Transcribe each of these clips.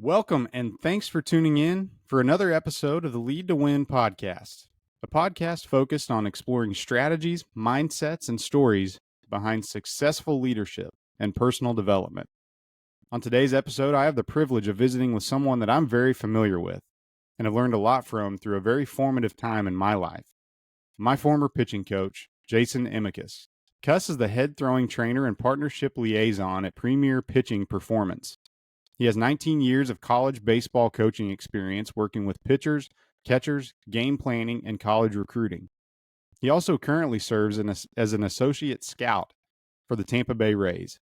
Welcome and thanks for tuning in for another episode of the Lead to Win podcast, a podcast focused on exploring strategies, mindsets, and stories behind successful leadership and personal development. On today's episode, I have the privilege of visiting with someone that I'm very familiar with and have learned a lot from through a very formative time in my life. My former pitching coach, Jason Immekus. Cuss is the head throwing trainer and partnership liaison at Premier Pitching Performance. He has 19 years of college baseball coaching experience working with pitchers, catchers, game planning, and college recruiting. He also currently serves as an associate scout for the Tampa Bay Rays.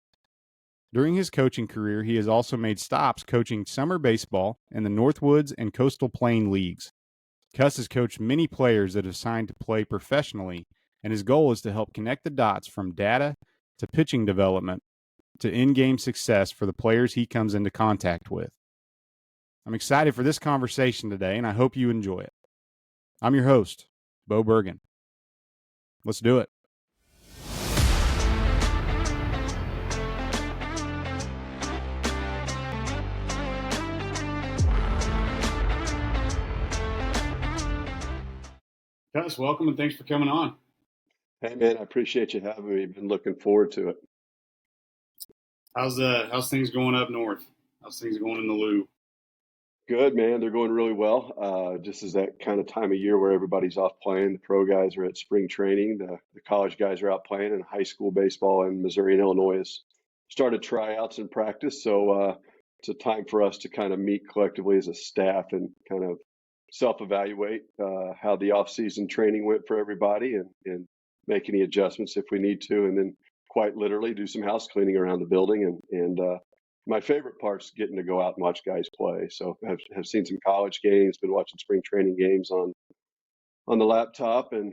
During his coaching career, he has also made stops coaching summer baseball in the Northwoods and Coastal Plain leagues. Cuss has coached many players that have signed to play professionally, and his goal is to help connect the dots from data to pitching development to in-game success for the players he comes into contact with. I'm excited for this conversation today, and I hope you enjoy it. I'm your host, Bo Bergen. Let's do it. Cuss, welcome and thanks for coming on. Hey man, I appreciate you having me. Been looking forward to it. How's things going up north? How's things going in the Lou? Good, man. They're going really well. Just as that kind of time of year where everybody's off playing. The pro guys are at spring training. The college guys are out playing, and high school baseball in Missouri and Illinois has started tryouts and practice. So it's a time for us to kind of meet collectively as a staff and kind of self-evaluate how the off-season training went for everybody and make any adjustments if we need to, and then quite literally do some house cleaning around the building. And my favorite part's getting to go out and watch guys play. So have seen some college games, been watching spring training games on the laptop, and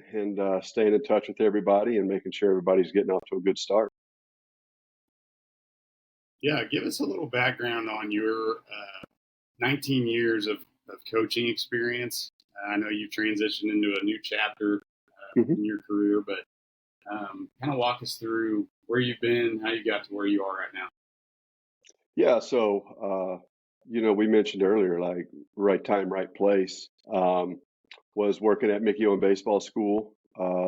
staying in touch with everybody and making sure everybody's getting off to a good start. Yeah, give us a little background on your 19 years of coaching experience. I know you've transitioned into a new chapter in your career, but kind of walk us through where you've been, how you got to where you are right now. Yeah, so we mentioned earlier, like right time, right place. Was working at Mickey Owen Baseball School,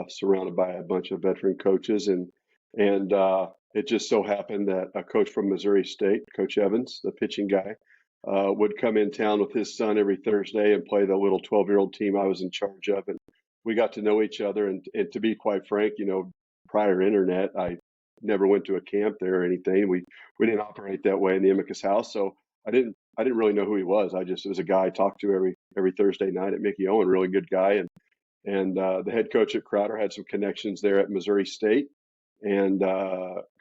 surrounded by a bunch of veteran coaches, and it just so happened that a coach from Missouri State, Coach Evans, the pitching guy, would come in town with his son every Thursday and play the little 12-year-old team I was in charge of, and we got to know each other. And to be quite frank, prior internet, I never went to a camp there or anything. We didn't operate that way in the Immekus house, so I didn't really know who he was. It was a guy I talked to every Thursday night at Mickey Owen, really good guy, and the head coach at Crowder had some connections there at Missouri State, and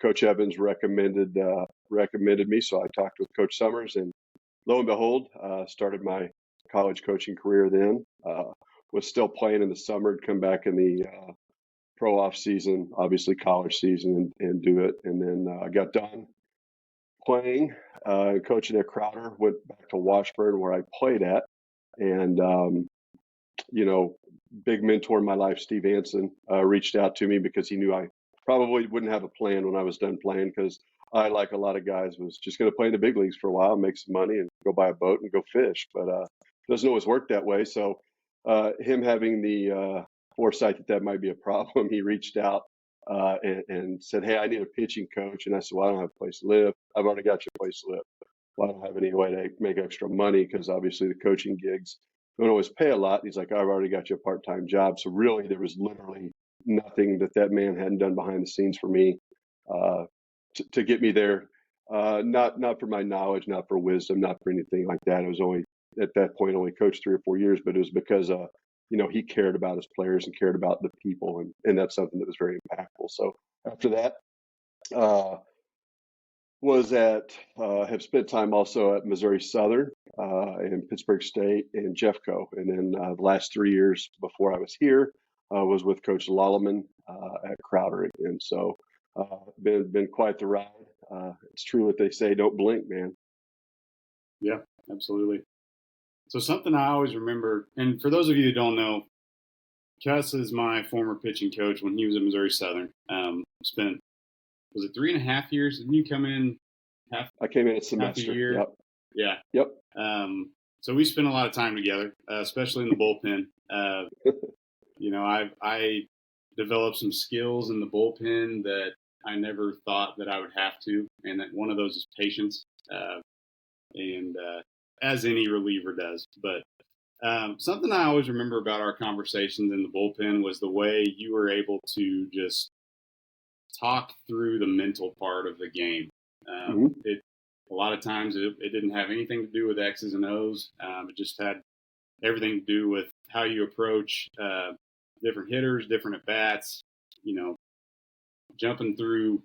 Coach Evans recommended me, so I talked with Coach Summers, and lo and behold, started my college coaching career then. Was still playing in the summer, come back in the pro off season, obviously college season, and do it. And then I got done playing, coaching at Crowder, went back to Washburn where I played at. And, big mentor in my life, Steve Anson, reached out to me because he knew I probably wouldn't have a plan when I was done playing, because I, like a lot of guys, was just going to play in the big leagues for a while, make some money, and go buy a boat and go fish. But it doesn't always work that way. So him having the foresight that might be a problem, he reached out and said, "Hey, I need a pitching coach." And I said, "Well, I don't have a place to live." "I've already got you a place to live." "Well, I don't have any way to make extra money because obviously the coaching gigs don't always pay a lot." He's like, "I've already got you a part-time job." So really, there was literally nothing that man hadn't done behind the scenes for me to get me there. Not for my knowledge, not for wisdom, not for anything like that. It was only at that point only coached 3 or 4 years, but it was because he cared about his players and cared about the people, and that's something that was very impactful. So after that, have spent time also at Missouri Southern and Pittsburgh State and Jeffco, and then the last 3 years before I was here was with Coach Lallemand at Crowder, and so been quite the ride. It's true what they say: don't blink, man. Yeah, absolutely. So something I always remember, and for those of you who don't know, Cuss is my former pitching coach when he was at Missouri Southern. Was it 3.5 years? Didn't you come in I came in a semester. Half a year? Yep. Yeah. Yep. So we spent a lot of time together, especially in the bullpen. I developed some skills in the bullpen that I never thought that I would have to, and that one of those is patience, and as any reliever does. But something I always remember about our conversations in the bullpen was the way you were able to just talk through the mental part of the game. Mm-hmm. It a lot of times it didn't have anything to do with X's and O's. It just had everything to do with how you approach different hitters, different at bats. Jumping through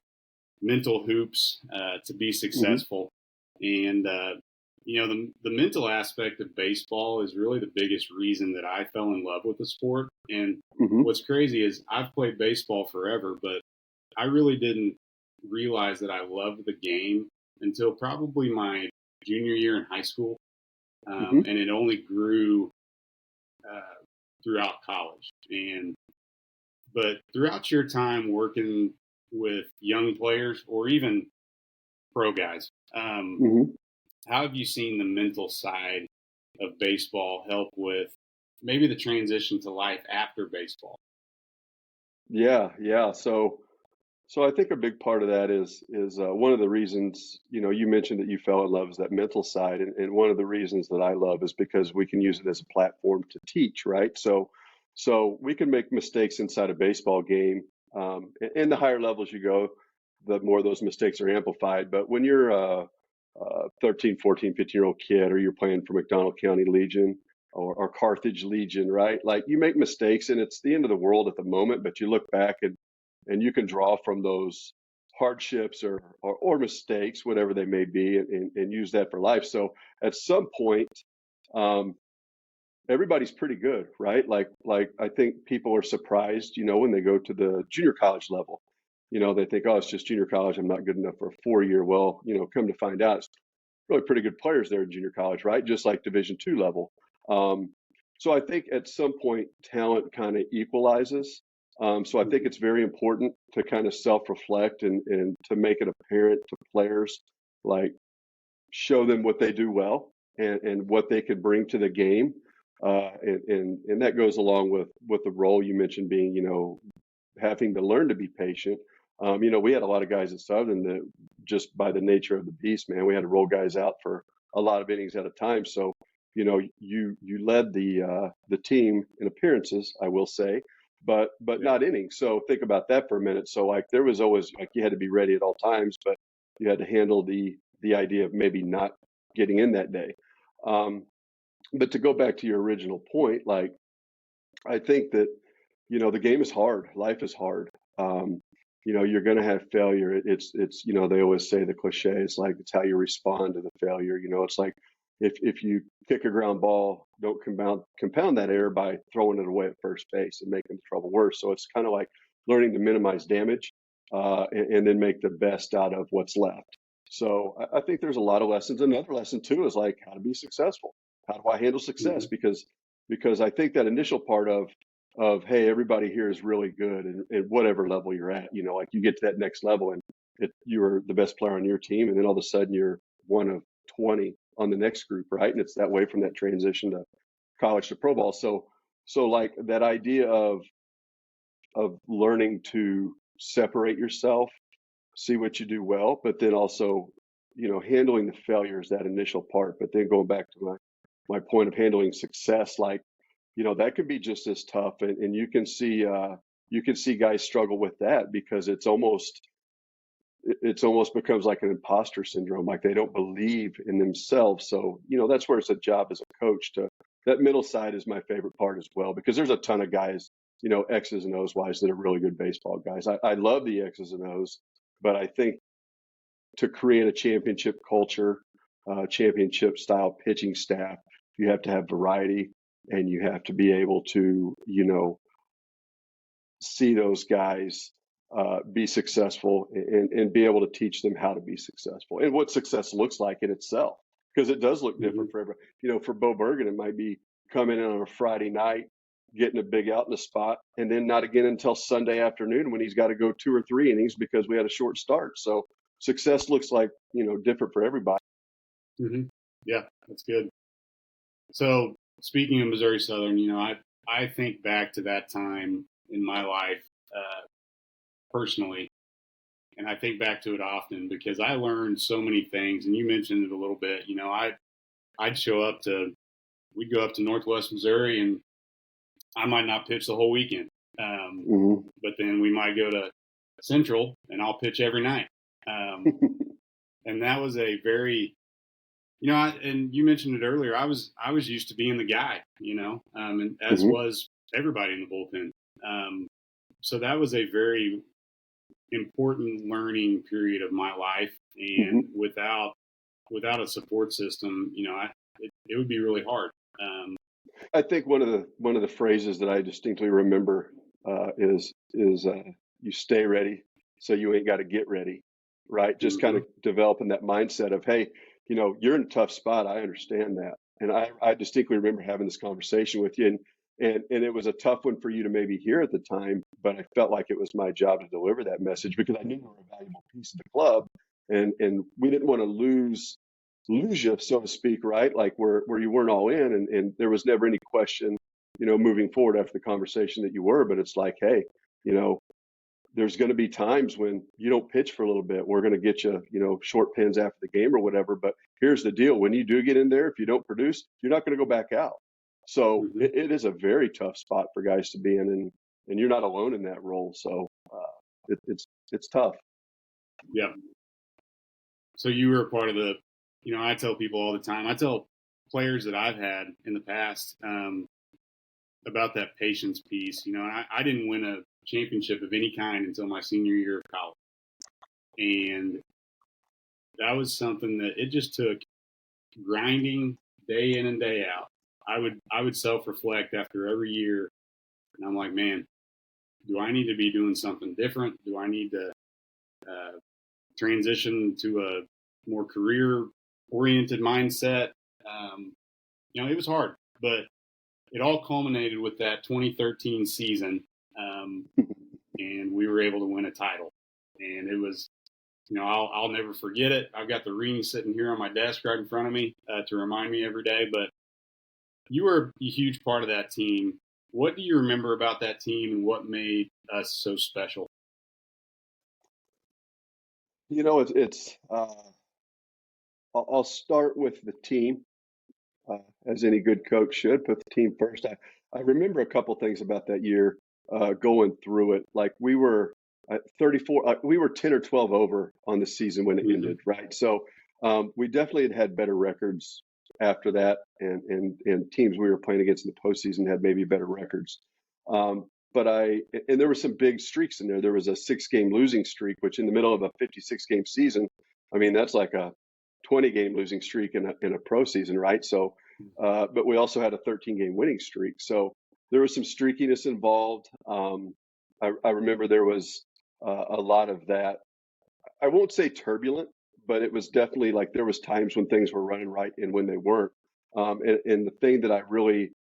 mental hoops to be Mm-hmm. successful. And the mental aspect of baseball is really the biggest reason that I fell in love with the sport. And Mm-hmm. what's crazy is I've played baseball forever, but I really didn't realize that I loved the game until probably my junior year in high school. Mm-hmm. And it only grew throughout college. But throughout your time working with young players or even pro guys, Mm-hmm. how have you seen the mental side of baseball help with maybe the transition to life after baseball? Yeah. Yeah. So I think a big part of that is one of the reasons, you mentioned that you fell in love is that mental side, and one of the reasons that I love is because we can use it as a platform to teach, right? So we can make mistakes inside a baseball game, and the higher levels you go, the more those mistakes are amplified. But when you're a 13, 14, 15-year-old kid, or you're playing for McDonald County Legion or Carthage Legion, right? Like you make mistakes, and it's the end of the world at the moment, but you look back and you can draw from those hardships or mistakes, whatever they may be, and use that for life. So at some point, um, everybody's pretty good, right? Like I think people are surprised, when they go to the junior college level. They think, oh, it's just junior college. I'm not good enough for a 4 year. Well, come to find out, it's really pretty good players there in junior college, right? Just like Division II level. Um, so I think at some point talent kind of equalizes. So I think Mm-hmm. it's very important to kind of self-reflect and to make it apparent to players, like show them what they do well and what they could bring to the game. And that goes along with the role you mentioned being, having to learn to be patient. We had a lot of guys at Southern that just by the nature of the beast, man, we had to roll guys out for a lot of innings at a time. So, you led the team in appearances, I will say, but Yeah. not innings. So think about that for a minute. So like there was always like you had to be ready at all times, but you had to handle the idea of maybe not getting in that day. Um, but to go back to your original point, like I think that the game is hard. Life is hard. You're going to have failure. It's they always say the cliche is like it's how you respond to the failure. It's like if you kick a ground ball, don't compound that error by throwing it away at first base and making the trouble worse. So it's kind of like learning to minimize damage and then make the best out of what's left. So I think there's a lot of lessons. Another lesson too is like how to be successful. How do I handle success? Mm-hmm. Because I think that initial part of hey, everybody here is really good and at whatever level you're at, like you get to that next level and you're the best player on your team, and then all of a sudden you're one of 20 on the next group, right? And it's that way from that transition to college to pro ball. So like that idea of learning to separate yourself, see what you do well, but then also, handling the failures, that initial part. But then going back to my point of handling success, like, that could be just as tough. And you can see guys struggle with that because it's almost becomes like an imposter syndrome, like they don't believe in themselves. So, that's where it's a job as a coach to that middle side is my favorite part as well, because there's a ton of guys, X's and O's wise that are really good baseball guys. I love the X's and O's, but I think to create a championship culture, championship style pitching staff, you have to have variety and you have to be able to, see those guys be successful and be able to teach them how to be successful and what success looks like in itself. Because it does look Mm-hmm. different for everybody. For Bo Bergen, it might be coming in on a Friday night, getting a big out in the spot, and then not again until Sunday afternoon when he's got to go 2 or 3 innings because we had a short start. So success looks like, different for everybody. Mm-hmm. Yeah, that's good. So speaking of Missouri Southern, I think back to that time in my life personally, and I think back to it often because I learned so many things. And you mentioned it a little bit. I'd show up to we'd go up to Northwest Missouri, and I might not pitch the whole weekend, Mm-hmm. but then we might go to Central, and I'll pitch every night. And that was a very and you mentioned it earlier. I was used to being the guy, and as Mm-hmm. was everybody in the bullpen. So that was a very important learning period of my life, and Mm-hmm. without a support system, it would be really hard. Um, I think one of the phrases that I distinctly remember is you stay ready so you ain't got to get ready, right? Just kind mm-hmm, of developing that mindset of, hey, you're in a tough spot. I understand that, and I distinctly remember having this conversation with you, and it was a tough one for you to maybe hear at the time, but I felt like it was my job to deliver that message because I knew you were a valuable piece of the club, and we didn't want to lose you, so to speak, right? Like where you weren't all in, and there was never any question, moving forward after the conversation that you were. But it's like, hey, you know, there's going to be times when you don't pitch for a little bit. We're going to get you, short pins after the game or whatever. But here's the deal: when you do get in there, if you don't produce, you're not going to go back out. So mm-hmm, it is a very tough spot for guys to be in, and you're not alone in that role. So it's tough. yeah. So you were a part of the. I tell people all the time. I tell players that I've had in the past about that patience piece. I didn't win a championship of any kind until my senior year of college, and that was something that it just took grinding day in and day out. I would self reflect after every year, and I'm like, man, do I need to be doing something different? Do I need to uh, transition to a more career oriented mindset? Um, it was hard, but it all culminated with that 2013 season, um, and we were able to win a title. And it was, I'll never forget it. I've got the ring sitting here on my desk right in front of me to remind me every day. But you were a huge part of that team. What do you remember about that team, and what made us so special? It's I'll start with the team, as any good coach should, put the team first. I remember a couple things about that year, going through it. Like we were at 34, we were 10 or 12 over on the season when it Mm-hmm. ended, right? So we definitely had better records after that, and teams we were playing against in the postseason had maybe better records. But and there were some big streaks in there. There was a 6-game losing streak, which in the middle of a 56-game season, I mean, that's like a 20-game losing streak in a pro season, right? So, but we also had a 13-game winning streak. So there was some streakiness involved. I remember there was a lot of that. I won't say turbulent, but it was definitely like there was times when things were running right and when they weren't. And the thing that I really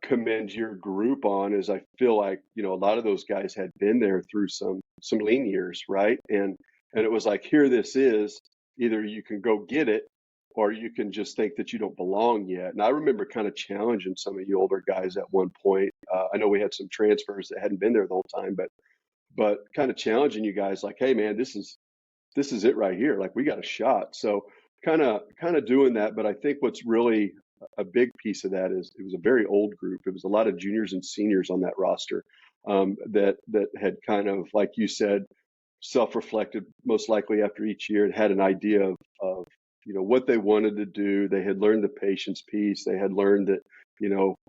commend your group on is I feel like a lot of those guys had been there through some lean years, right? And it was like, here this is, either you can go get it or you can just think that you don't belong yet. And I remember kind of challenging some of you older guys at one point. I know we had some transfers that hadn't been there the whole time, but kind of challenging you guys like, hey man, this is it right here. Like we got a shot. So kind of doing that. But I think what's really a big piece of that is it was a very old group. It was a lot of juniors and seniors on that roster, that had kind of, like you said, self-reflected most likely after each year and had an idea of what they wanted to do. They had learned the patience piece. They had learned that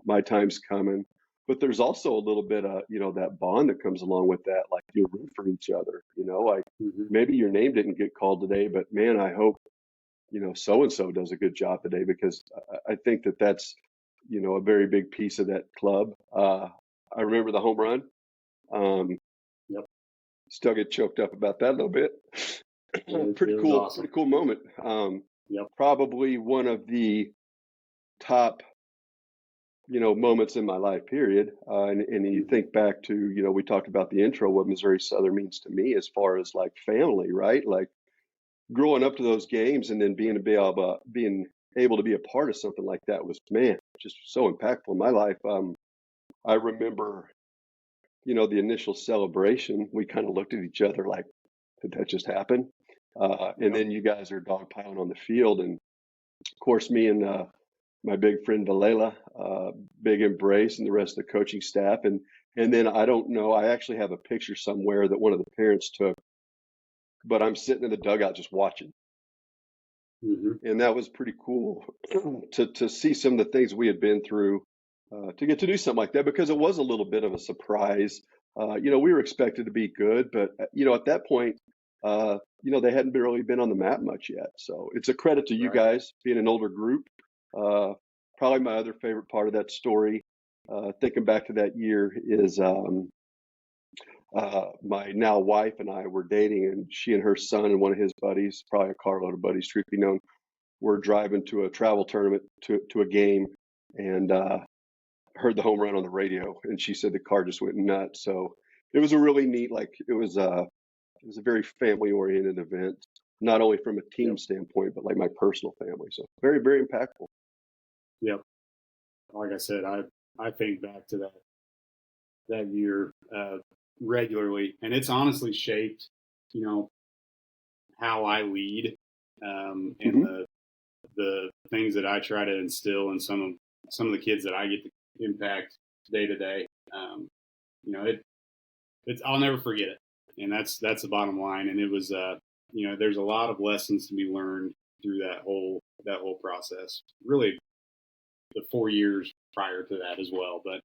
my time's coming. But there's also a little bit of that bond that comes along with that. Like you root for each other. Like Mm-hmm. maybe your name didn't get called today, but man, I hope so and so does a good job today, because I think that that's a very big piece of that club. I remember the home run. Um, Yep. Still get choked up about that a little bit. It was awesome. Pretty cool moment. Yep. Probably one of the top moments in my life, period. And you Mm-hmm. think back to we talked about the intro, what Missouri Southern means to me as far as like family, right? Like growing up to those games and then being able to be a part of something like that was, man, just so impactful in my life. I remember, the initial celebration, we kind of looked at each other like, did that just happen? And Yep. then you guys are dogpiling on the field. And of course, me and my big friend Valela, big embrace, and the rest of the coaching staff. And then I don't know, I actually have a picture somewhere that one of the parents took, but I'm sitting in the dugout just watching. Mm-hmm. And that was pretty cool to see some of the things we had been through, to get to do something like that, because it was a little bit of a surprise. We were expected to be good, but at that point, they hadn't really been on the map much yet. So it's a credit to you Right. guys being an older group. Probably my other favorite part of that story, thinking back to that year, is my now wife and I were dating, and she and her son and one of his buddies, probably a carload of buddies, truth be known, were driving to a travel tournament, to a game, and heard the home run on the radio, and she said the car just went nuts. So it was a really neat, it was a very family oriented event, not only from a team Yep. standpoint, but like my personal family. So very, very impactful. Yep. Like I said, I think back to that year regularly, and it's honestly shaped, how I lead, and Hmm. the things that I try to instill in some of the kids that I get to impact day to day. It's I'll never forget it, and that's the bottom line. And it was, there's a lot of lessons to be learned through that whole process. Really, the 4 years prior to that as well. But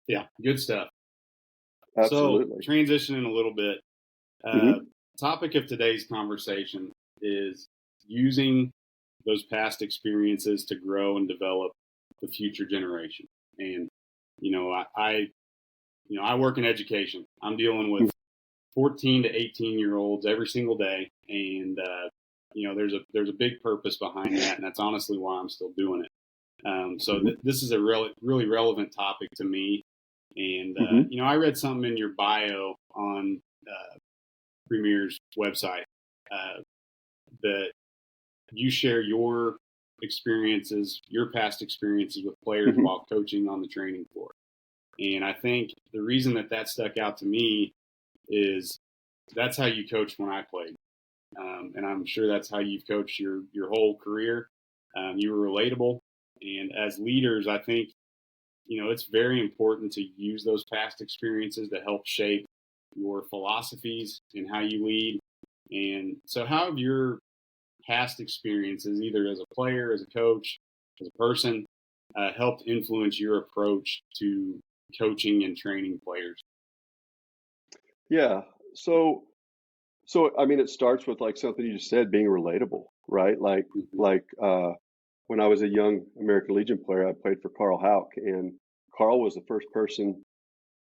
yeah, good stuff. So Absolutely. transitioning a little bit, Hmm. topic of today's conversation is using those past experiences to grow and develop the future generation. And I work in education. I'm dealing with 14 to 18-year-olds every single day, and there's a big purpose behind that, and that's honestly why I'm still doing it. So Hmm. this is a really relevant topic to me. And Hmm. I read something in your bio on Premier's website, that you share your experiences, your past experiences with players Hmm. while coaching on the training floor. And I think the reason that stuck out to me is that's how you coached when I played. And I'm sure that's how you've coached your whole career. You were relatable. And as leaders, I think, it's very important to use those past experiences to help shape your philosophies and how you lead. And so, how have your past experiences, either as a player, as a coach, as a person, helped influence your approach to coaching and training players? Yeah. So I mean, it starts with like something you just said, being relatable, right? Mm-hmm. When I was a young American Legion player, I played for Carl Houck, and Carl was the first person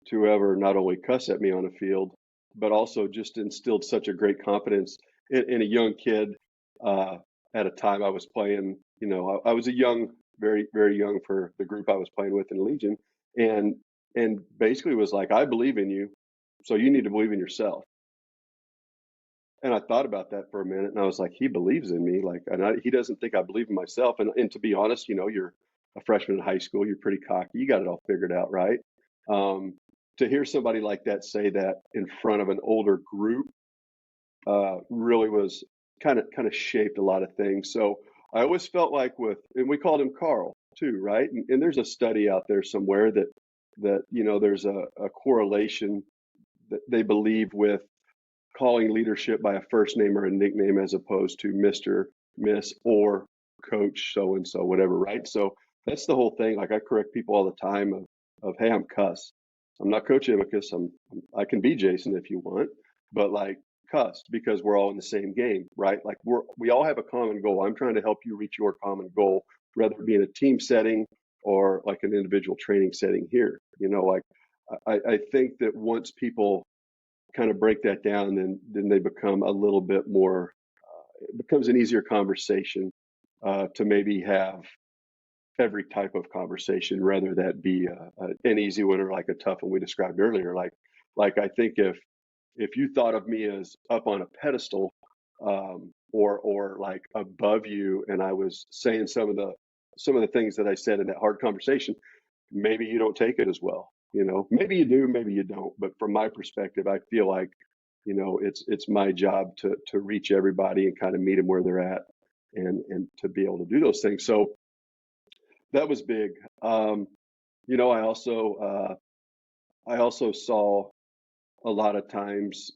to ever not only cuss at me on a field, but also just instilled such a great confidence in a young kid. Uh, at a time I was playing, I was a young, very, very young for the group I was playing with in Legion, and basically was like, I believe in you, so you need to believe in yourself. And I thought about that for a minute, and I was like, he believes in me, like, he doesn't think I believe in myself. And to be honest, you're a freshman in high school, you're pretty cocky, you got it all figured out, right? Um, to hear somebody like that say that in front of an older group, really was kind of shaped a lot of things. So I always felt like and we called him Carl too, right? And there's a study out there somewhere that there's a correlation that they believe with calling leadership by a first name or a nickname as opposed to Mr., Miss, or Coach so and so, whatever, right? So that's the whole thing. Like, I correct people all the time of hey, I'm Cuss. I'm not Coach Immekus. I can be Jason if you want, but like, Cuss, because we're all in the same game, right? Like, we all have a common goal. I'm trying to help you reach your common goal, whether it be in a team setting or like an individual training setting here. Like, I think that once people kind of break that down, then they become a little bit more. It becomes an easier conversation, to maybe have every type of conversation, rather that be an easy one or like a tough one we described earlier. Like I think if you thought of me as up on a pedestal, or like above you, and I was saying some of the things that I said in that hard conversation, maybe you don't take it as well. Maybe you do, maybe you don't. But from my perspective, I feel like, it's my job to reach everybody and kind of meet them where they're at, and to be able to do those things. So that was big. I also saw a lot of times,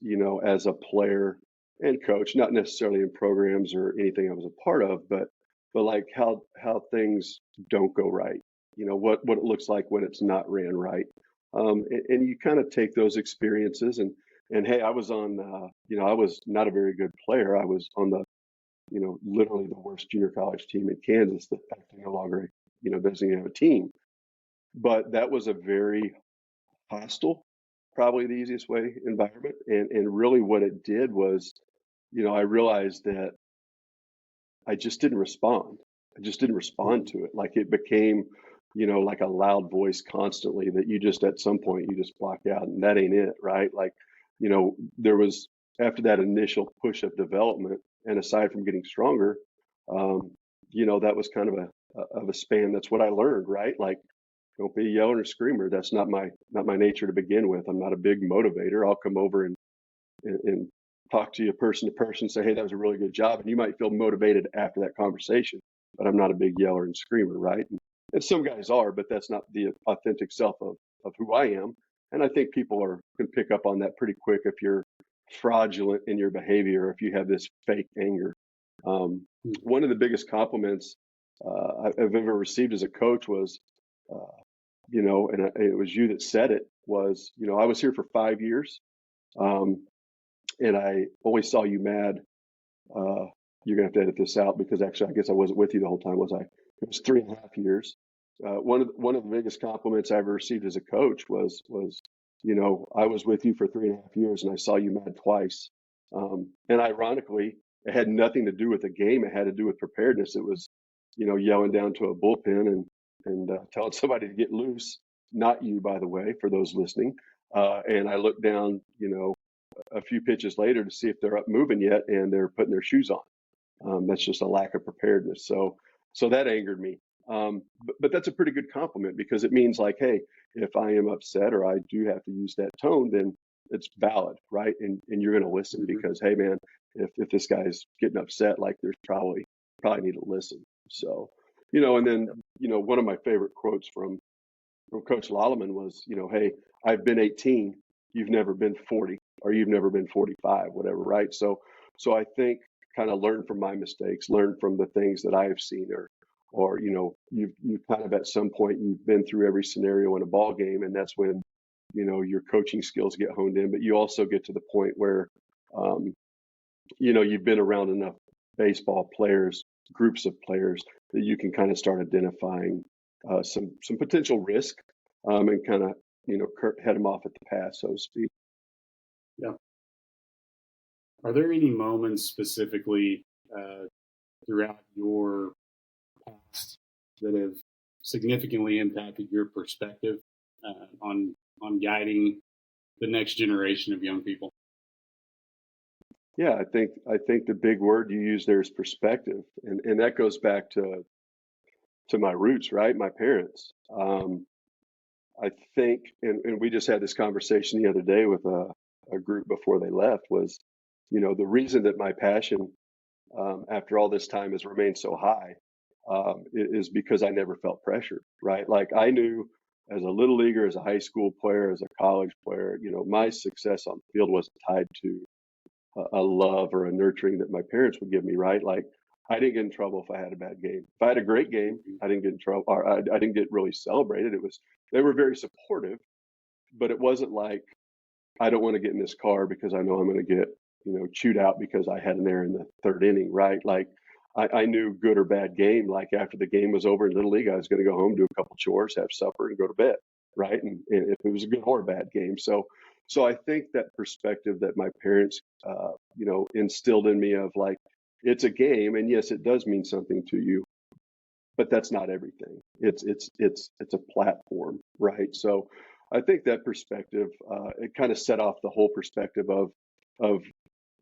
as a player and coach, not necessarily in programs or anything I was a part of, but like how things don't go right. What it looks like when it's not ran right. And you kind of take those experiences, and hey, I was on, I was not a very good player. I was on the, literally the worst junior college team in Kansas that actually no longer, doesn't even have a team. But that was a very hostile, probably the easiest way, environment. And really what it did was, I realized that I just didn't respond. I just didn't respond to it. Like it became, like a loud voice constantly that you just, at some point, you just block out, and that ain't it, right? Like, there was, after that initial push of development, and aside from getting stronger, that was kind of a span. That's what I learned, right? Like, don't be a yeller or screamer. That's not my nature to begin with. I'm not a big motivator. I'll come over and talk to you person to person, say, hey, that was a really good job. And you might feel motivated after that conversation, but I'm not a big yeller and screamer, right? And some guys are, but that's not the authentic self of who I am. And I think people can pick up on that pretty quick if you're fraudulent in your behavior, if you have this fake anger. One of the biggest compliments I've ever received as a coach was, and it was you that said it, was, I was here for 5 years. And I always saw you mad. You're gonna have to edit this out because actually, I guess I wasn't with you the whole time, was I? It was 3.5 years. One of the biggest compliments I ever received as a coach was, I was with you for 3.5 years and I saw you mad twice. And ironically, it had nothing to do with the game. It had to do with preparedness. It was, yelling down to a bullpen and telling somebody to get loose. Not you, by the way, for those listening. And I looked down, a few pitches later to see if they're up moving yet, and they're putting their shoes on. That's just a lack of preparedness. So that angered me. But that's a pretty good compliment, because it means like, hey, if I am upset or I do have to use that tone, then it's valid, right? And you're going to listen, because, hey, man, if this guy's getting upset, like there's probably need to listen. So, and then, one of my favorite quotes from Coach Lalaman was, hey, I've been 18, you've never been 40, or you've never been 45, whatever, right? So I think kind of learn from my mistakes, learn from the things that I have seen, or you've kind of at some point you've been through every scenario in a ball game, and that's when your coaching skills get honed in. But you also get to the point where you've been around enough baseball players, groups of players, that you can kind of start identifying some potential risk, and kind of head them off at the pass, so to speak. Yeah. Are there any moments specifically throughout your past that have significantly impacted your perspective on guiding the next generation of young people? Yeah, I think the big word you use there is perspective, and that goes back to my roots, right? My parents. I think, and we just had this conversation the other day with a group before they left, was, the reason that my passion, after all this time, has remained so high, is because I never felt pressure, right? Like I knew as a little leaguer, as a high school player, as a college player, my success on the field wasn't tied to a love or a nurturing that my parents would give me, right? Like I didn't get in trouble if I had a bad game. If I had a great game, I didn't get in trouble, or I didn't get really celebrated. They were very supportive, but it wasn't like, I don't want to get in this car because I know I'm going to get, chewed out because I had an error in the third inning, right? Like I knew good or bad game. Like after the game was over in Little League, I was going to go home, do a couple chores, have supper, and go to bed, right? And if it was a good or a bad game. So I think that perspective that my parents, instilled in me of like, it's a game, and yes, it does mean something to you, but that's not everything. It's a platform, right? So I think that perspective, it kind of set off the whole perspective of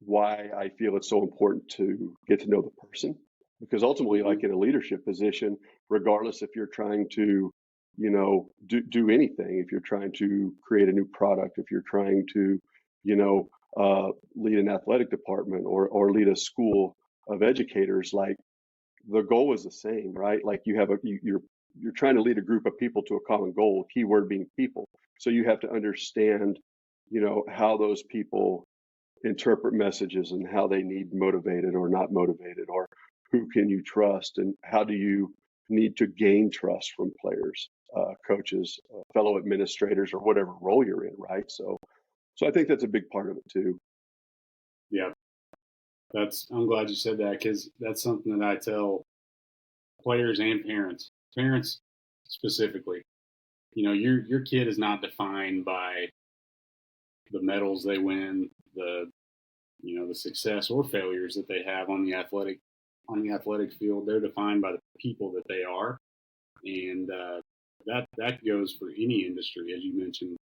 why I feel it's so important to get to know the person, because ultimately, like in a leadership position, regardless if you're trying to, do anything, if you're trying to create a new product, if you're trying to, lead an athletic department or lead a school of educators, like the goal is the same, right? Like you're trying to lead a group of people to a common goal, keyword being people. So you have to understand, how those people interpret messages and how they need motivated or not motivated, or who can you trust and how do you need to gain trust from players, coaches, fellow administrators, or whatever role you're in, right? So I think that's a big part of it too. Yeah, I'm glad you said that, because that's something that I tell players and parents specifically. Your kid is not defined by the medals they win, the success or failures that they have on the athletic field. They're defined by the people that they are, and that goes for any industry, as you mentioned.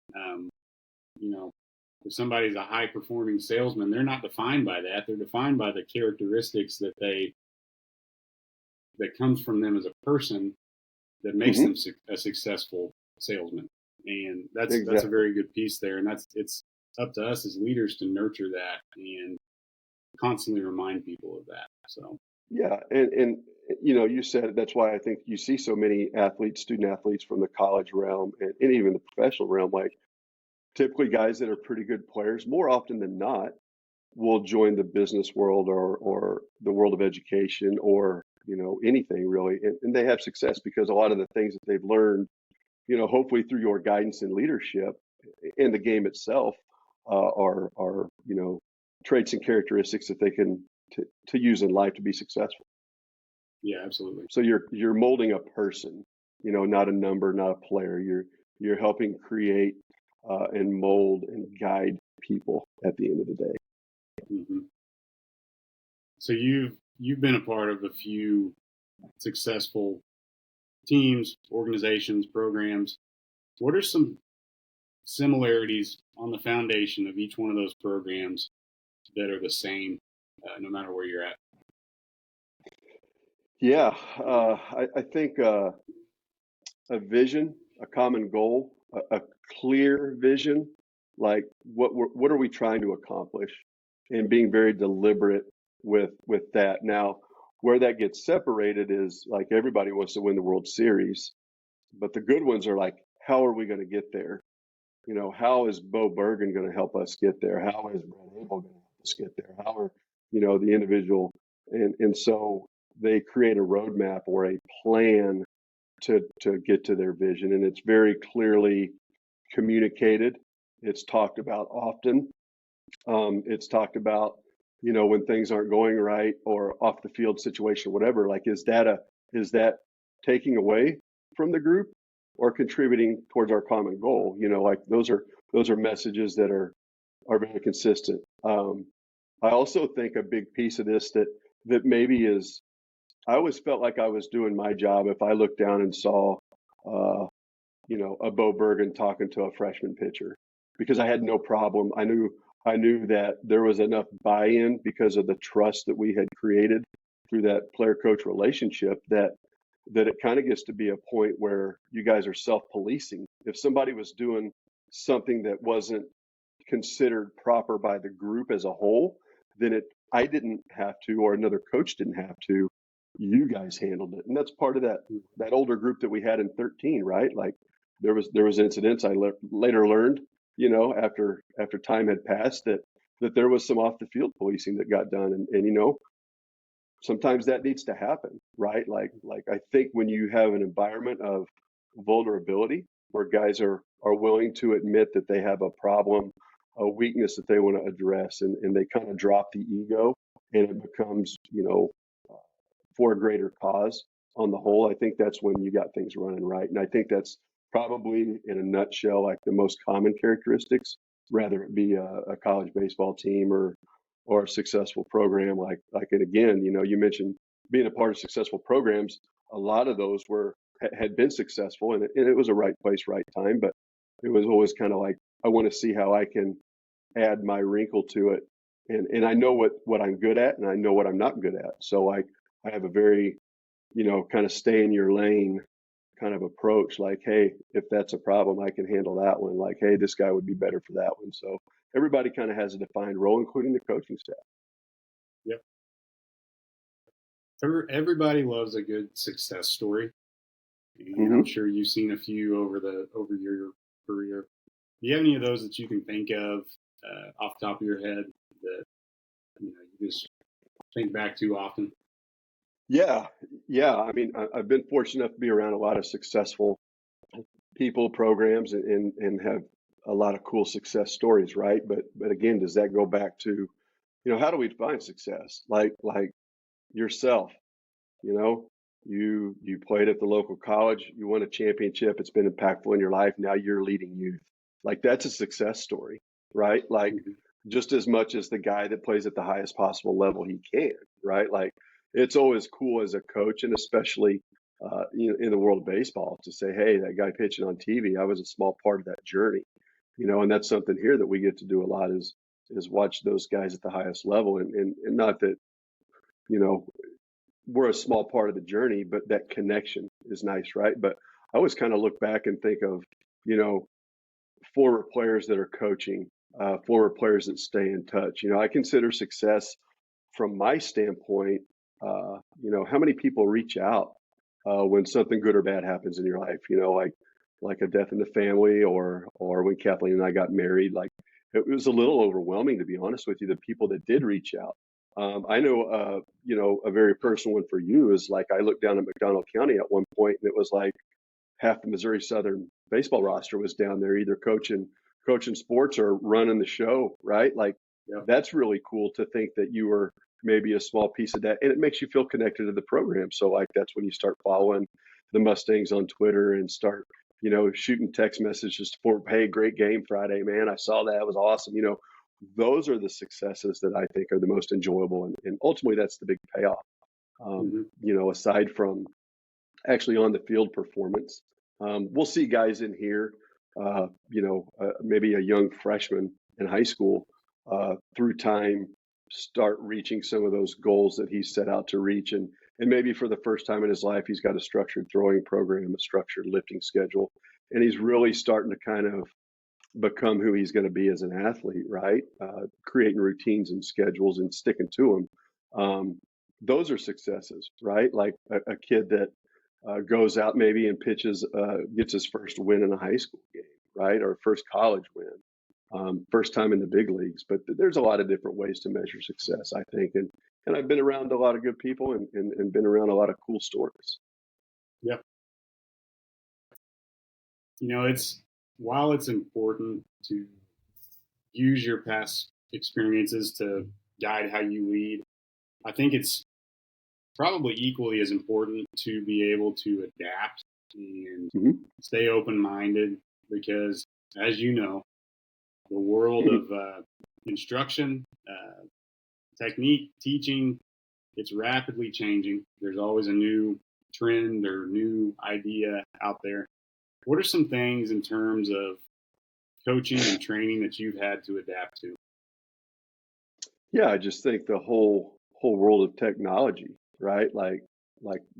If somebody's a high performing salesman, they're not defined by that. They're defined by the characteristics that comes from them as a person that makes them a successful salesman. And that's a very good piece there. And it's up to us as leaders to nurture that and constantly remind people of that. So yeah, and you said it, that's why I think you see so many student athletes from the college realm and even the professional realm, like typically guys that are pretty good players, more often than not, will join the business world or the world of education or anything really, and they have success because a lot of the things that they've learned, hopefully through your guidance and leadership in the game itself, are traits and characteristics that they can to use in life to be successful. Yeah, absolutely. So you're molding a person, not a number, not a player. You're helping create and mold and guide people at the end of the day. Mm-hmm. So you've been a part of a few successful teams, organizations, programs. What are some similarities on the foundation of each one of those programs that are the same, no matter where you're at? Yeah, I think a vision, a common goal, a clear vision, like what are we trying to accomplish, and being very deliberate with that. Now, where that gets separated is like everybody wants to win the World Series, but the good ones are like, how are we going to get there? How is Bo Bergen going to help us get there? How is Brett Abel going to help us get there? How are, the individual, and so they create a roadmap or a plan to get to their vision, and it's very clearly communicated. It's talked about often. It's talked about, when things aren't going right or off the field situation, whatever. Like, is that taking away from the group or contributing towards our common goal? Like those are messages that are very consistent. I also think a big piece of this that maybe is, I always felt like I was doing my job if I looked down and saw, a Bo Bergen talking to a freshman pitcher, because I had no problem. I knew that there was enough buy-in because of the trust that we had created through that player-coach relationship that it kind of gets to be a point where you guys are self-policing. If somebody was doing something that wasn't considered proper by the group as a whole, then I didn't have to, or another coach didn't have to. You guys handled it, and that's part of that older group that we had in 13, right? Like there was incidents I later learned, after time had passed, that there was some off the field policing that got done, and sometimes that needs to happen, right? Like I think when you have an environment of vulnerability where guys are willing to admit that they have a problem, a weakness that they want to address, and they kind of drop the ego, and it becomes, for a greater cause on the whole, I think that's when you got things running right. And I think that's probably, in a nutshell, like the most common characteristics, rather it be a college baseball team or a successful program. And again, you mentioned being a part of successful programs. A lot of those had been successful, and it was a right place, right time. But it was always kind of like, I want to see how I can add my wrinkle to it and I know what I'm good at and I know what I'm not good at. So I have a very, kind of stay in your lane kind of approach. Like, hey, if that's a problem, I can handle that one. Like, hey, this guy would be better for that one. So everybody kind of has a defined role, including the coaching staff. Yep. Everybody loves a good success story, and I'm sure you've seen a few over your career. Do you have any of those that you can think of off the top of your head that you just think back to often? Yeah. I mean, I've been fortunate enough to be around a lot of successful people, programs, and have a lot of cool success stories, right? But again, does that go back to, how do we define success? Like yourself, you played at the local college, you won a championship, it's been impactful in your life. Now you're leading youth. Like that's a success story, right? Like just as much as the guy that plays at the highest possible level he can, right? Like it's always cool as a coach, and especially in the world of baseball, to say, hey, that guy pitching on TV, I was a small part of that journey, and that's something here that we get to do a lot is watch those guys at the highest level, and not that we're a small part of the journey, but that connection is nice, right? But I always kind of look back and think of, former players that are coaching, former players that stay in touch. I consider success from my standpoint, how many people reach out when something good or bad happens in your life, like a death in the family, or when Kathleen and I got married. Like it was a little overwhelming, to be honest with you, the people that did reach out. I know, a very personal one for you is like I looked down at McDonald County at one point, and it was like half the Missouri Southern baseball roster was down there, either coaching sports or running the show, right? Like that's really cool to think that you were maybe a small piece of that, and it makes you feel connected to the program. So like that's when you start following the Mustangs on Twitter and start, shooting text messages for, hey, great game Friday, man, I saw that, it was awesome. Those are the successes that I think are the most enjoyable, and ultimately that's the big payoff. Aside from actually on the field performance, we'll see guys in here, maybe a young freshman in high school, through time start reaching some of those goals that he set out to reach, and maybe for the first time in his life he's got a structured throwing program, a structured lifting schedule, and he's really starting to kind of become who he's going to be as an athlete, right? Creating routines and schedules and sticking to them. Those are successes, right? Like a kid that goes out maybe and pitches, gets his first win in a high school game, right? Or first college win, first time in the big leagues. But there's a lot of different ways to measure success, I think. And I've been around a lot of good people and been around a lot of cool stories. Yep. While it's important to use your past experiences to guide how you lead, I think it's probably equally as important to be able to adapt and stay open-minded, because as you know, the world of instruction, technique, teaching, it's rapidly changing. There's always a new trend or new idea out there. What are some things in terms of coaching and training that you've had to adapt to? Yeah, I just think the whole world of technology, right? Like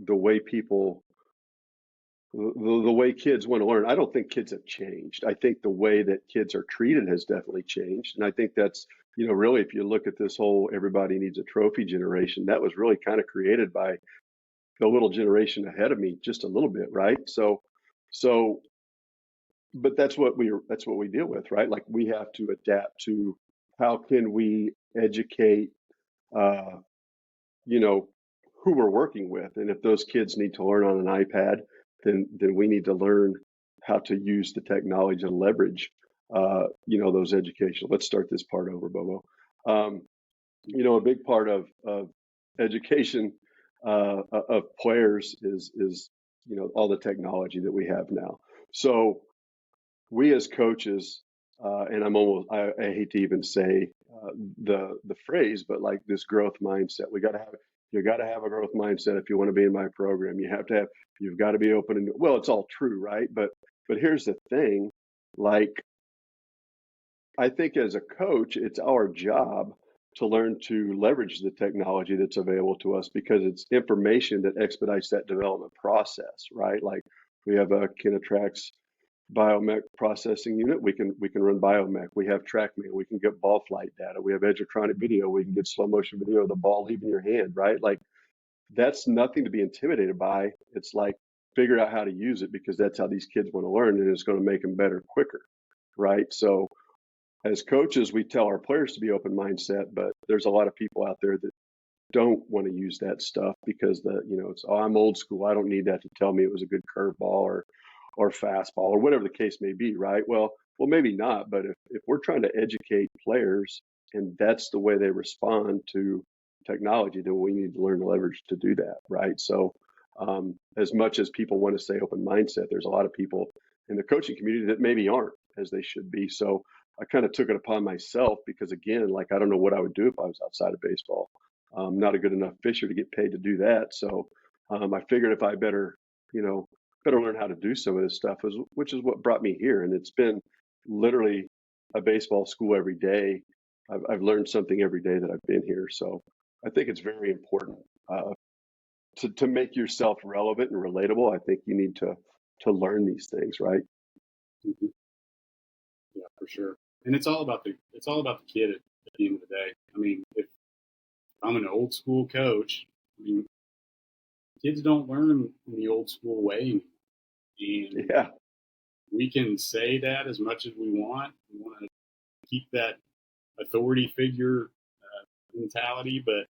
the way people, the way kids want to learn. I don't think kids have changed. I think the way that kids are treated has definitely changed. And I think that's, really, if you look at this whole everybody needs a trophy generation, that was really kind of created by the little generation ahead of me, just a little bit, right? So, but that's what we deal with, right? Like we have to adapt to how can we educate, who we're working with, and if those kids need to learn on an iPad, then we need to learn how to use the technology and leverage, those educational. Let's start this part over, Bobo. A big part of education of players is all the technology that we have now. So we as coaches, and I hate to even say the phrase, but like this growth mindset, you got to have a growth mindset if you want to be in my program. You've got to be open and, well, it's all true, right? But here's the thing, like I think as a coach, it's our job to learn to leverage the technology that's available to us because it's information that expedites that development process, right? Like we have a Kinetrax biomech processing unit. We can run biomech. We have TrackMan. We can get ball flight data. We have edgertronic video. We can get slow motion video of the ball leaving your hand, right? Like that's nothing to be intimidated by. It's like figure out how to use it because that's how these kids want to learn, and it's going to make them better quicker, right? So as coaches, we tell our players to be open mindset, but there's a lot of people out there that don't want to use that stuff because it's, oh, I'm old school. I don't need that to tell me it was a good curveball or fastball or whatever the case may be, right? Well, maybe not, but if we're trying to educate players and that's the way they respond to technology, then we need to learn to leverage to do that, right? So as much as people want to say open mindset, there's a lot of people in the coaching community that maybe aren't as they should be. So I kind of took it upon myself because again, like I don't know what I would do if I was outside of baseball. I'm not a good enough fisher to get paid to do that. So I figured if I better learn how to do some of this stuff, which is what brought me here. And it's been literally a baseball school every day. I've learned something every day that I've been here. So I think it's very important to make yourself relevant and relatable. I think you need to learn these things, right? Mm-hmm. Yeah, for sure. And it's all about the kid at the end of the day. I mean, if I'm an old school coach, I mean, kids don't learn in the old school way. And yeah, we can say that as much as we want. We want to keep that authority figure mentality, but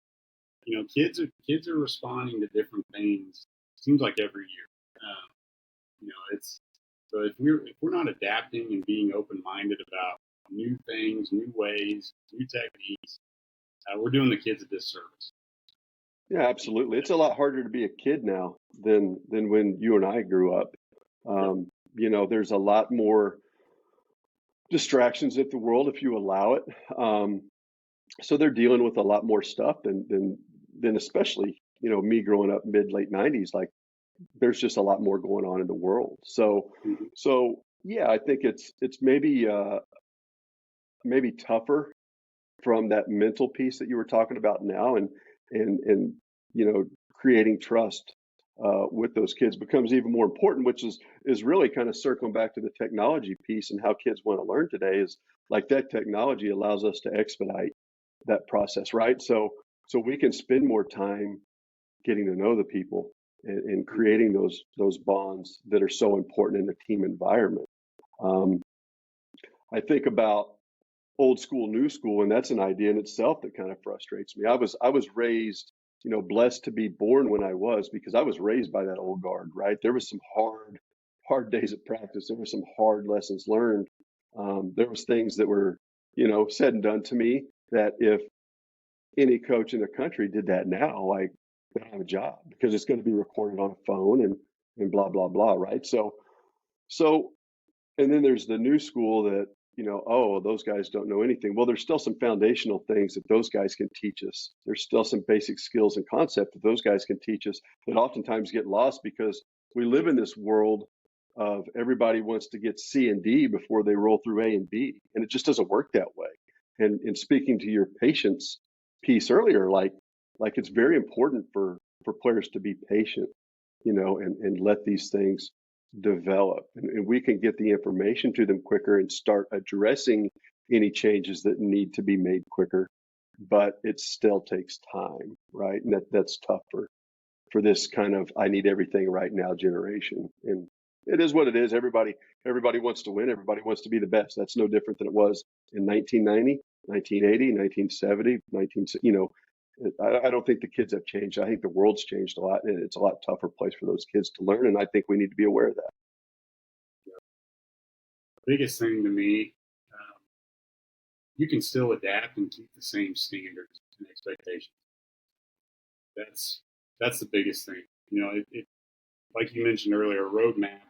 kids are responding to different things. Seems like every year. It's so if we're not adapting and being open minded about new things, new ways, new techniques, we're doing the kids a disservice. Yeah, absolutely. It's a lot harder to be a kid now than when you and I grew up. There's a lot more distractions at the world if you allow it. So they're dealing with a lot more stuff than especially me growing up late 90s. Like there's just a lot more going on in the world. So yeah, I think it's maybe tougher from that mental piece that you were talking about now, and creating trust with those kids becomes even more important, which is really kind of circling back to the technology piece and how kids want to learn today. Is like that technology allows us to expedite that process, right? So we can spend more time getting to know the people and creating those bonds that are so important in a team environment. I think about old school, new school, and that's an idea in itself that kind of frustrates me. I was raised, blessed to be born when I was, because I was raised by that old guard, right? There was some hard days of practice. There were some hard lessons learned. There was things that were, said and done to me that if any coach in the country did that now, like they don't have a job because it's going to be recorded on a phone and blah, blah, blah, right? So, and then there's the new school that, oh, those guys don't know anything. Well, there's still some foundational things that those guys can teach us. There's still some basic skills and concept that those guys can teach us that oftentimes get lost because we live in this world of everybody wants to get C and D before they roll through A and B. And it just doesn't work that way. And speaking to your patience piece earlier, like it's very important for players to be patient, and let these things develop, and we can get the information to them quicker and start addressing any changes that need to be made quicker, but it still takes time, right? And that's tough for this kind of I need everything right now generation. And it is what it is. Everybody wants to win. Everybody wants to be the best. That's no different than it was in 1990, 1980, 1970, I don't think the kids have changed. I think the world's changed a lot, and it's a lot tougher place for those kids to learn. And I think we need to be aware of that. The biggest thing to me, you can still adapt and keep the same standards and expectations. That's the biggest thing. It like you mentioned earlier, a roadmap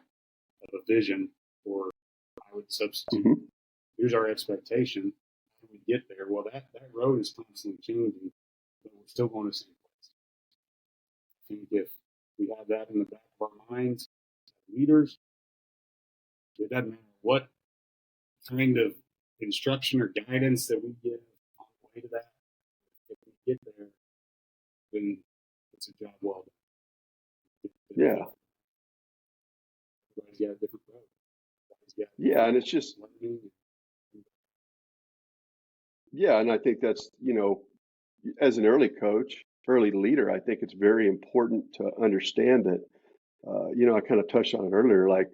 of a vision, or I would substitute. Mm-hmm. Here's our expectation. How do we get there? Well, that road is constantly changing, but we're still going to the same place. I think if we have that in the back of our minds, leaders, it doesn't matter what kind of instruction or guidance that we give on the way to that. get there, then it's a job well done. Yeah. Everybody's got a different road. Yeah, and it's just, yeah, and I think that's, as an early coach, early leader, I think it's very important to understand that, I kind of touched on it earlier, like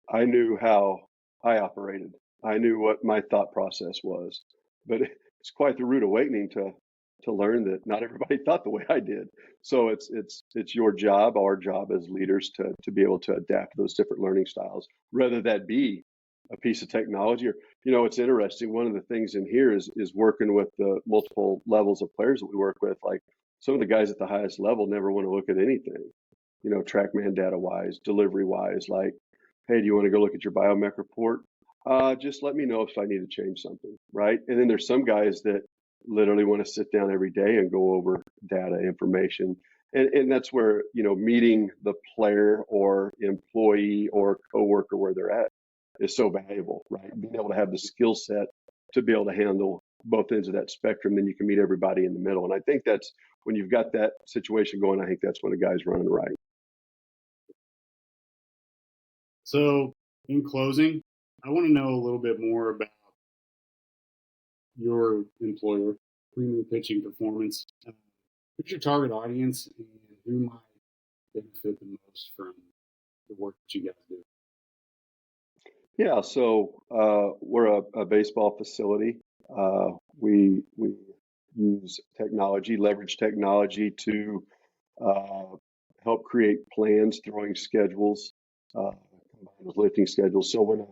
I knew how I operated. I knew what my thought process was, but it's quite the rude awakening to learn that not everybody thought the way I did. So it's your job, our job as leaders to be able to adapt those different learning styles, whether that be a piece of technology or, it's interesting. One of the things in here is working with the multiple levels of players that we work with. Like some of the guys at the highest level never want to look at anything, TrackMan data wise, delivery wise, like, hey, do you want to go look at your biomech report? Just let me know if I need to change something, right? And then there's some guys that literally want to sit down every day and go over data information. And that's where, meeting the player or employee or coworker where they're at is so valuable, right? Being able to have the skill set to be able to handle both ends of that spectrum, then you can meet everybody in the middle. And I think that's when you've got that situation going, I think that's when a guy's running right. So, in closing, I want to know a little bit more about your employer, Premium Pitching Performance. Who's your target audience, and who might benefit the most from the work that you guys do? Yeah, so we're a baseball facility. We use technology, leverage technology to help create plans, throwing schedules, combined with lifting schedules. So when an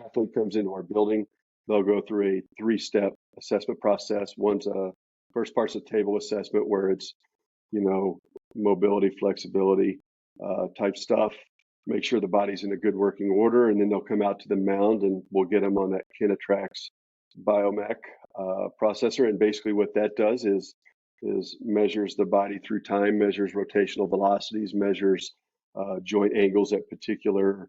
athlete comes into our building, they'll go through a 3-step assessment process. One's a first parts of table assessment where it's, mobility, flexibility type stuff. Make sure the body's in a good working order, and then they'll come out to the mound and we'll get them on that Kinetrax biomech processor. And basically what that does is measures the body through time, measures rotational velocities, measures joint angles at particular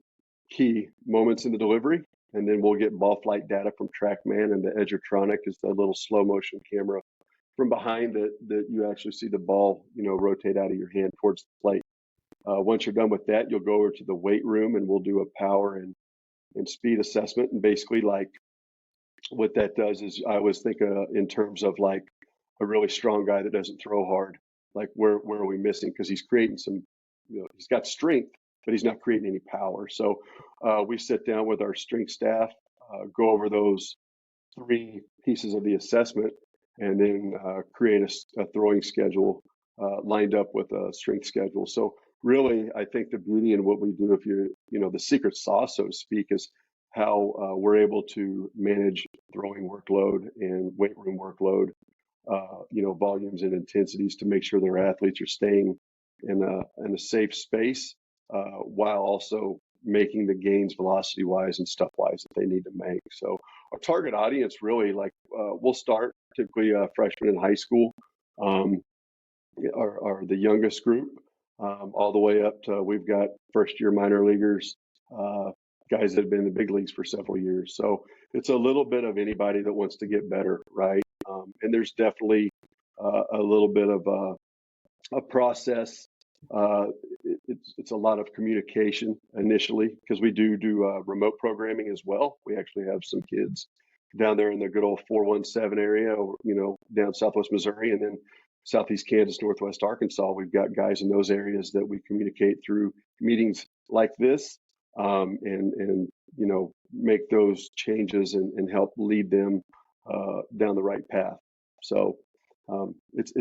key moments in the delivery. And then we'll get ball flight data from TrackMan, and the Edgertronic is the little slow motion camera from behind that you actually see the ball, rotate out of your hand towards the plate. Once you're done with that, you'll go over to the weight room and we'll do a power and speed assessment. And basically, like, what that does is I always think in terms of like a really strong guy that doesn't throw hard. Like, where are we missing? Because he's creating some, he's got strength, but he's not creating any power. So we sit down with our strength staff, go over those 3 pieces of the assessment, and then create a throwing schedule lined up with a strength schedule. So really, I think the beauty in what we do, if the secret sauce, so to speak, is how we're able to manage throwing workload and weight room workload, volumes and intensities to make sure their athletes are staying in a safe space while also making the gains velocity wise and stuff wise that they need to make. So our target audience really, like, we'll start typically freshmen in high school are the youngest group, all the way up to, we've got first year minor leaguers, guys that have been in the big leagues for several years. So it's a little bit of anybody that wants to get better, right? And there's definitely a little bit of a process. It's a lot of communication initially, because we do remote programming as well. We actually have some kids down there in the good old 417 area, down Southwest Missouri, and then Southeast Kansas, Northwest Arkansas. We've got guys in those areas that we communicate through meetings like this, and make those changes and help lead them down the right path. So it's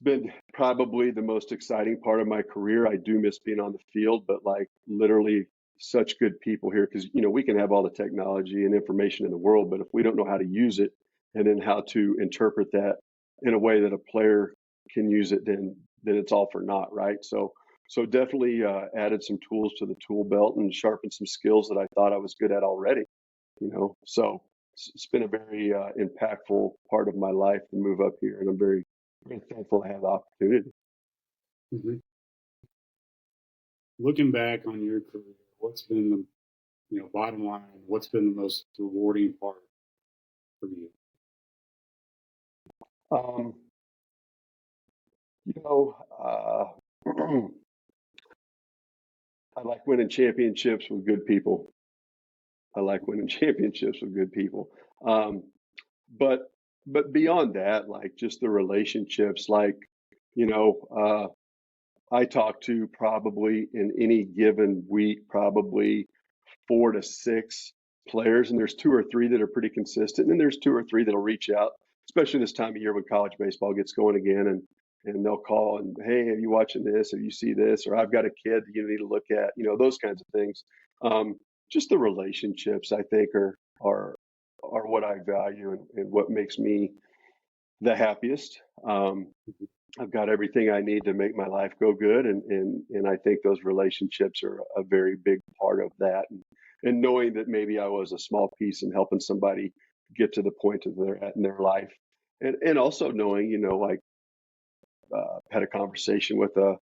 been probably the most exciting part of my career. I do miss being on the field, but like literally such good people here, because we can have all the technology and information in the world, but if we don't know how to use it and then how to interpret that in a way that a player can use it, then it's all for naught, right? So definitely added some tools to the tool belt and sharpened some skills that I thought I was good at already. So it's been a very impactful part of my life to move up here, and I'm very, very thankful to have the opportunity. Mm-hmm. Looking back on your career, what's been the bottom line? What's been the most rewarding part for you? Um, you know, I like winning championships with good people. I like winning championships with good people. Um, but beyond that, like just the relationships, like, you know, I talk to probably in any given week, probably 4 to 6 players, and there's 2 or 3 that are pretty consistent, and there's 2 or 3 that'll reach out, especially this time of year when college baseball gets going again, and they'll call and, hey, are you watching this? Have you see this? Or I've got a kid that you need to look at, you know, those kinds of things. Just the relationships, I think, are what I value and what makes me the happiest. I've got everything I need to make my life go good, and I think those relationships are a very big part of that. And knowing that maybe I was a small piece in helping somebody get to the point that they're at in their life, and also knowing, you know, like had a conversation with a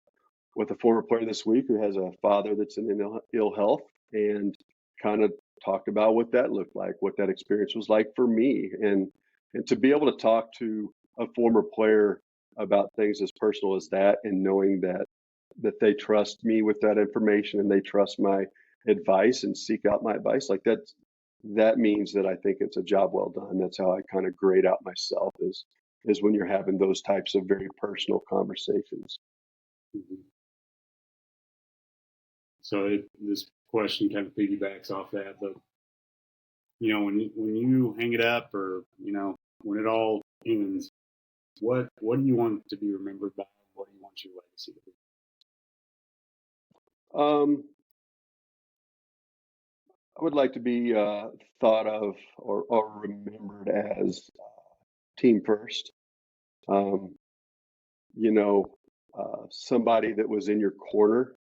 former player this week who has a father that's in ill health, and kind of talked about what that looked like, what that experience was like for me, and to be able to talk to a former player about things as personal as that, and knowing that they trust me with that information and they trust my advice and seek out my advice, like that means that I think it's a job well done. That's how I kind of grade out myself, is when you're having those types of very personal conversations. Mm-hmm. So this question kind of piggybacks off that, but you know, when you hang it up, or you know, when it all ends, what do you want to be remembered by? What do you want your legacy to be? I would like to be thought of or remembered as team first. You know, somebody that was in your corner,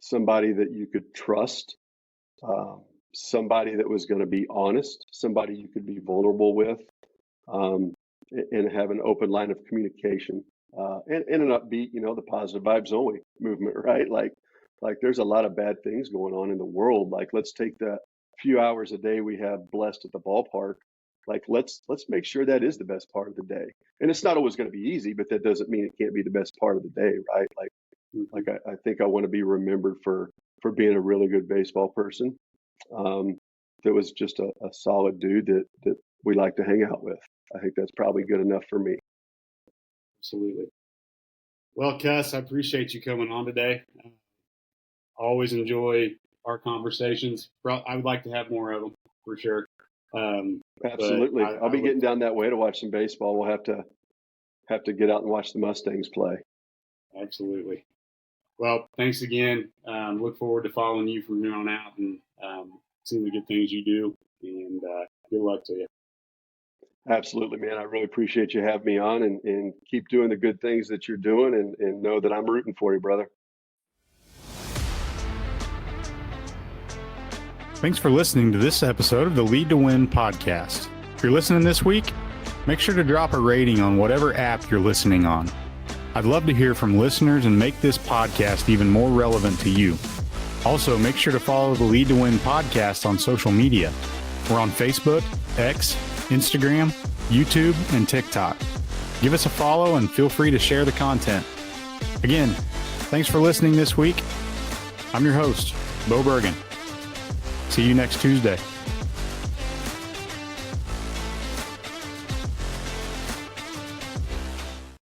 somebody that you could trust, somebody that was going to be honest, somebody you could be vulnerable with, and have an open line of communication, and an upbeat, you know, the positive vibes only movement, right? Like there's a lot of bad things going on in the world. Like, let's take the few hours a day we have blessed at the ballpark. Like, let's make sure that is the best part of the day. And it's not always going to be easy, but that doesn't mean it can't be the best part of the day, right? Like I think I want to be remembered for being a really good baseball person. That was just a solid dude that we like to hang out with. I think that's probably good enough for me. Absolutely. Well, Cuss, I appreciate you coming on today. I always enjoy our conversations. I would like to have more of them, for sure. Absolutely. I'll be getting down that way to watch some baseball. We'll have to get out and watch the Mustangs play. Absolutely. Well, thanks again. Look forward to following you from here on out, and seeing the good things you do, and good luck to you. Absolutely, man. I really appreciate you having me on, and keep doing the good things that you're doing, and know that I'm rooting for you, brother. Thanks for listening to this episode of the Lead to Win podcast. If you're listening this week, make sure to drop a rating on whatever app you're listening on. I'd love to hear from listeners and make this podcast even more relevant to you. Also, make sure to follow the Lead to Win podcast on social media. We're on Facebook, X, Instagram, YouTube, and TikTok. Give us a follow and feel free to share the content. Again, thanks for listening this week. I'm your host, Bo Bergen. See you next Tuesday.